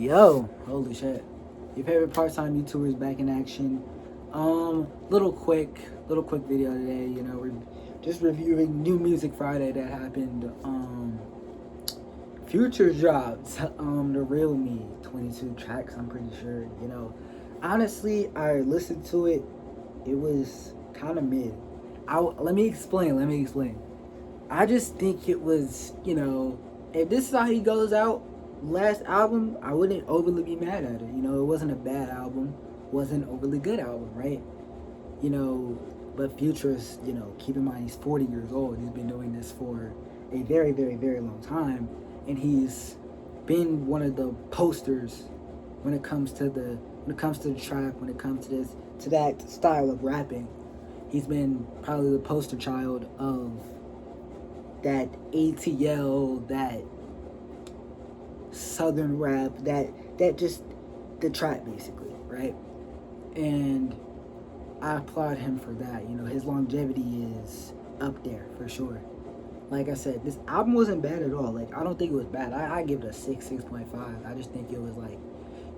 Yo, holy shit. Your favorite part-time YouTubers back in action. Little quick video today. We're just reviewing New Music Friday that happened. Future drops. The Real Me, 22 tracks. I'm pretty sure. Honestly, I listened to it. It was kind of mid. Let me explain. I just think it was, if this is how he goes out, last album, I wouldn't overly be mad at it. It wasn't a bad album, wasn't an overly good album, right? But Future's, keep in mind he's 40 years old. He's been doing this for a very, very, very long time, and he's been one of the posters when it comes to the trap, when it comes to that style of rapping. He's been probably the poster child of that ATL, that southern rap, that just the trap basically, right? And I applaud him for that. His longevity is up there for sure. Like I said, this album wasn't bad at all. Like, I don't think it was bad. I give it a 6.5. I just think it was like,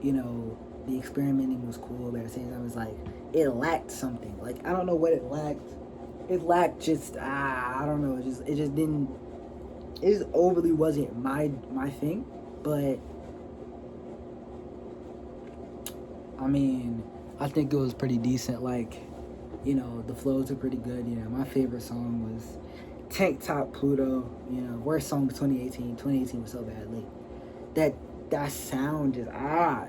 the experimenting was cool, but at the same time, it's like it lacked something. Like, I don't know what it lacked. It lacked just I don't know. It just didn't. It just overly wasn't my thing. But I mean, I think it was pretty decent. Like, the flows are pretty good. My favorite song was Tank Top Pluto. Worst song of 2018. 2018 was so bad. Like, that sound just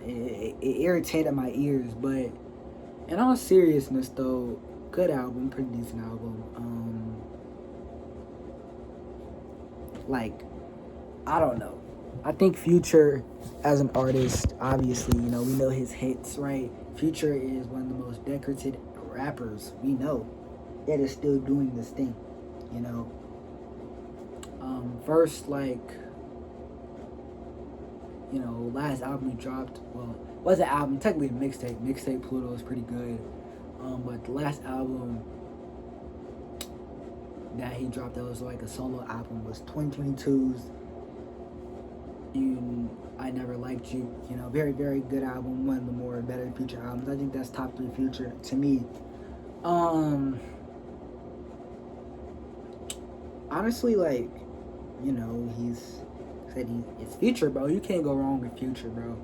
it irritated my ears. But in all seriousness, though, good album, pretty decent album. Like, I don't know. I think Future, as an artist, obviously, we know his hits, right? Future is one of the most decorated rappers we know that is still doing this thing, you know. First, like, last album he dropped, well, was an album, technically a mixtape. Mixtape Pluto is pretty good. But the last album that he dropped that was like a solo album was 2022's I Never Liked You. Very, very good album. One of the more better Future albums. I think that's top 3 Future to me. Honestly, like, he's said it's Future, bro. You can't go wrong with Future, bro.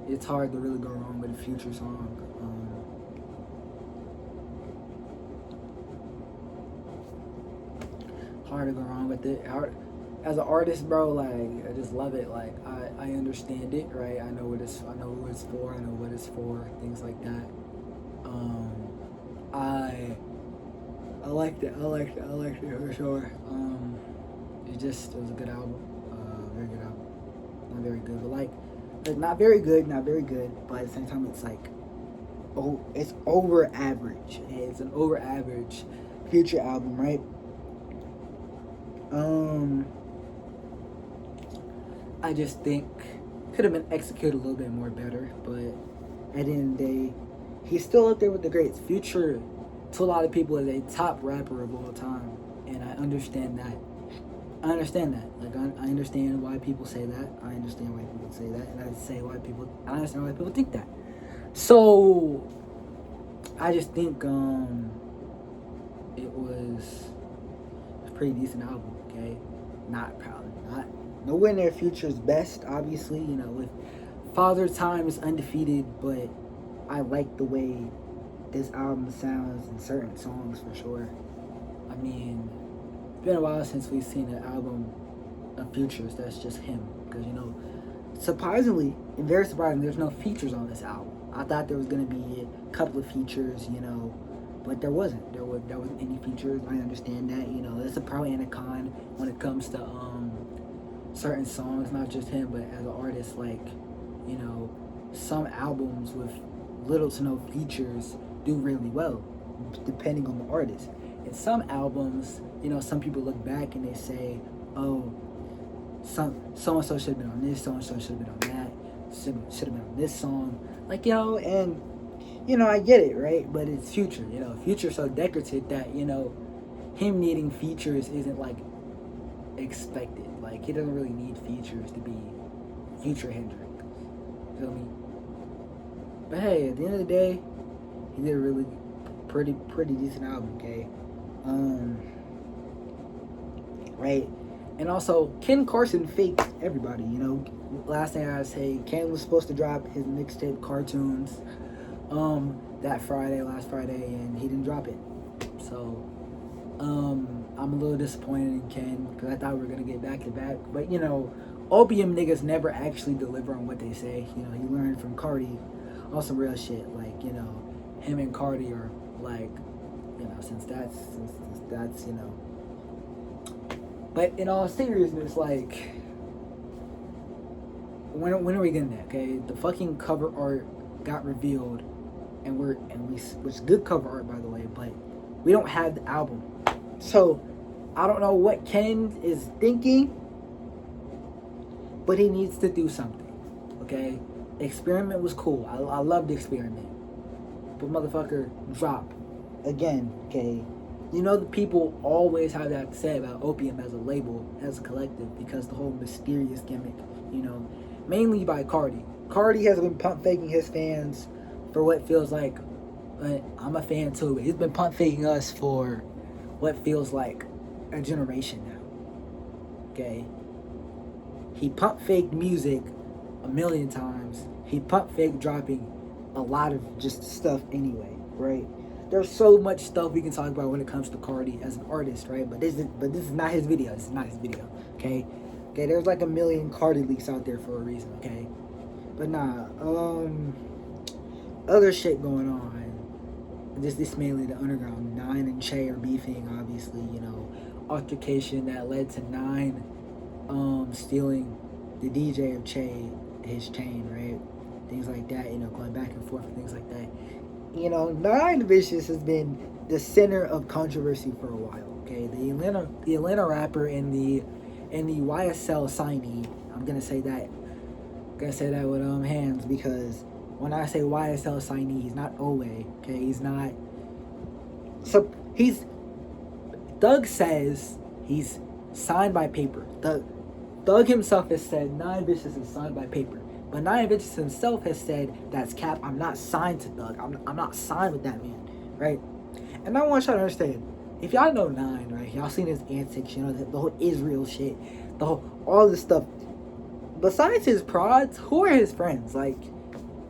It's hard to really go wrong with a Future song. Hard to go wrong with it. As an artist, bro, like, I just love it. Like, I understand it, right? I know who it's for. I know what it's for. Things like that. I liked it. I liked it for sure. It was a good album. Very good album. Not very good, but like not very good, but at the same time, it's like, it's over average. It's an over average Future album, right? I just think could have been executed a little bit more better, but at the end of the day, he's still up there with the greats. Future, to a lot of people, is a top rapper of all time, and I understand that. Like, I understand why people say that. I understand why people say that, and I understand why people think that. So, I just think it was a pretty decent album. Okay, not nowhere near Future's best, obviously. With Father Time is undefeated, but I like the way this album sounds in certain songs for sure. I mean, it's been a while since we've seen an album of Future's that's just him, because surprisingly and very surprising, there's no features on this album. I thought there was gonna be a couple of features, but there wasn't. There wasn't any features. I understand that. That's a pro and a con when it comes to certain songs, not just him, but as an artist. Like, some albums with little to no features do really well, depending on the artist. And some albums, some people look back and they say, oh, so-and-so should have been on this, so-and-so should have been on that, should have been on this song. Like, and, I get it, right? But it's Future, Future's so decorated that, him needing features isn't, like, expected. Like, he doesn't really need features to be future Hendrix. Feel me? But hey, at the end of the day, he did a really pretty decent album, okay? Right? And also, Ken Carson faked everybody, you know. Last thing I say, Ken was supposed to drop his mixtape Cartoons that Friday, last Friday, and he didn't drop it. So, I'm a little disappointed in Ken because I thought we were going to get back to back. But, you know, Opium niggas never actually deliver on what they say. You know, he learned from Cardi on some real shit. Like, you know, him and Cardi are like, you know, since that's you know. But in all seriousness, like, when are we getting that? Okay, the fucking cover art got revealed, which is good cover art, by the way, but we don't have the album. So I don't know what Ken is thinking, but he needs to do something. Okay, Experiment was cool. I loved Experiment, but motherfucker, drop again. Okay. You know, the people always have that to say about Opium as a label, as a collective, because the whole mysterious gimmick, you know, mainly by Cardi. Cardi has been pump faking his fans for what feels like, I'm a fan too, but he's been pump faking us for what feels like a generation now. Okay? He pump faked music a million times. He pump faked dropping a lot of just stuff anyway, right? There's so much stuff we can talk about when it comes to Cardi as an artist, right? But this is not his video. This is not his video, okay? Okay, there's like a million Cardi leaks out there for a reason, okay? But nah, other shit going on. This mainly the underground. Nine and Che are beefing, obviously, you know, altercation that led to Nine stealing the DJ of Che, his chain, right? Things like that, you know, going back and forth and things like that. You know, Nine Vicious has been the center of controversy for a while. Okay, the Atlanta rapper and the YSL signee. I'm gonna say that with hands, because when I say YSL signee, he's not Owe. Okay, he's not. So Thug says he's signed by paper. Thug himself has said Nine Vicious is signed by paper. But Nine Vicious himself has said, that's cap, I'm not signed to Thug. I'm not signed with that man, right? And I want y'all to understand, if y'all know Nine, right, y'all seen his antics, you know, the whole Israel shit, all this stuff. Besides his prods, who are his friends? Like,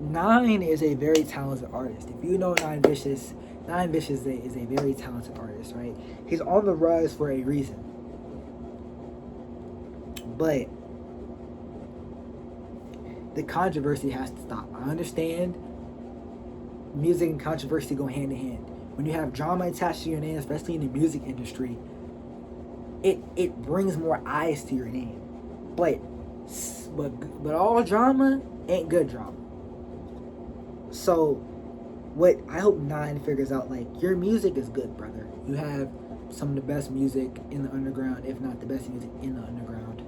Nine is a very talented artist. If you know Nine Vicious is a very talented artist, right? He's on the rise for a reason. But the controversy has to stop. I understand music and controversy go hand in hand. When you have drama attached to your name, especially in the music industry, it brings more eyes to your name. But all drama ain't good drama. So what I hope Nine figures out, like, your music is good, brother. You have some of the best music in the underground, if not the best music in the underground.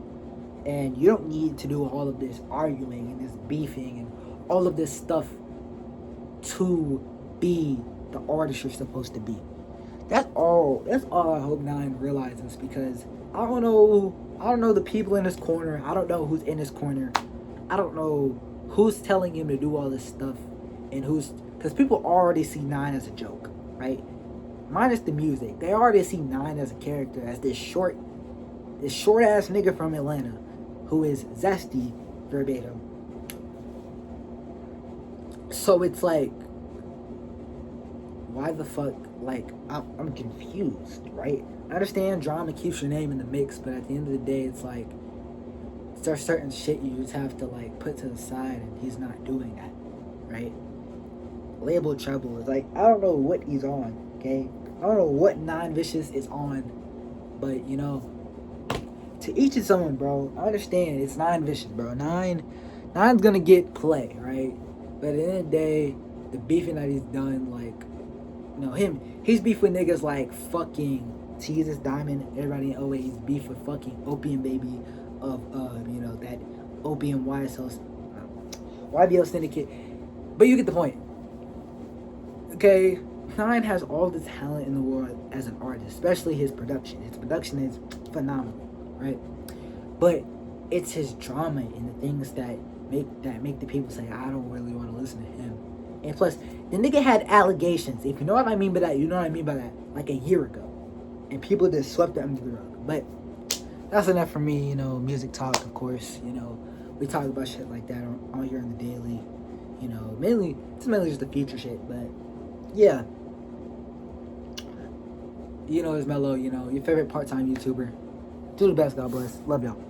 And you don't need to do all of this arguing and this beefing and all of this stuff to be the artist you're supposed to be. That's all I hope Nine realizes, because I don't know the people in his corner. I don't know who's in his corner. I don't know who's telling him to do all this stuff, and because people already see Nine as a joke, right? Minus the music. They already see Nine as a character, as this short ass nigga from Atlanta who is zesty verbatim. So it's like, why the fuck? Like, I'm confused, right? I understand drama keeps your name in the mix, but at the end of the day, it's like, there's certain shit you just have to, like, put to the side, and he's not doing that, right? Label Trouble is like, I don't know what he's on, okay? I don't know what Nine Vicious is on, but, you know, to each his own, bro. I understand it's Nine Vicious, bro. Nine's gonna get play, right? But at the end of the day, the beefing that he's done, like, you know, he's beef with niggas like fucking Jesus Diamond, everybody always beef with fucking Opium Baby of you know, that Opium YBL syndicate. But you get the point. Okay, Nine has all the talent in the world as an artist, especially his production. His production is phenomenal, right? But it's his drama and the things that make the people say, I don't really want to listen to him. And plus, the nigga had allegations. If you know what I mean by that, you know what I mean by that. Like a year ago, and people just swept it under the rug. But that's enough for me. You know, music talk, of course. You know, we talk about shit like that on here on the daily. You know, it's mainly just the future shit. But yeah, you know, it's Mello. You know, your favorite part-time YouTuber. Do the best. God bless. Love y'all.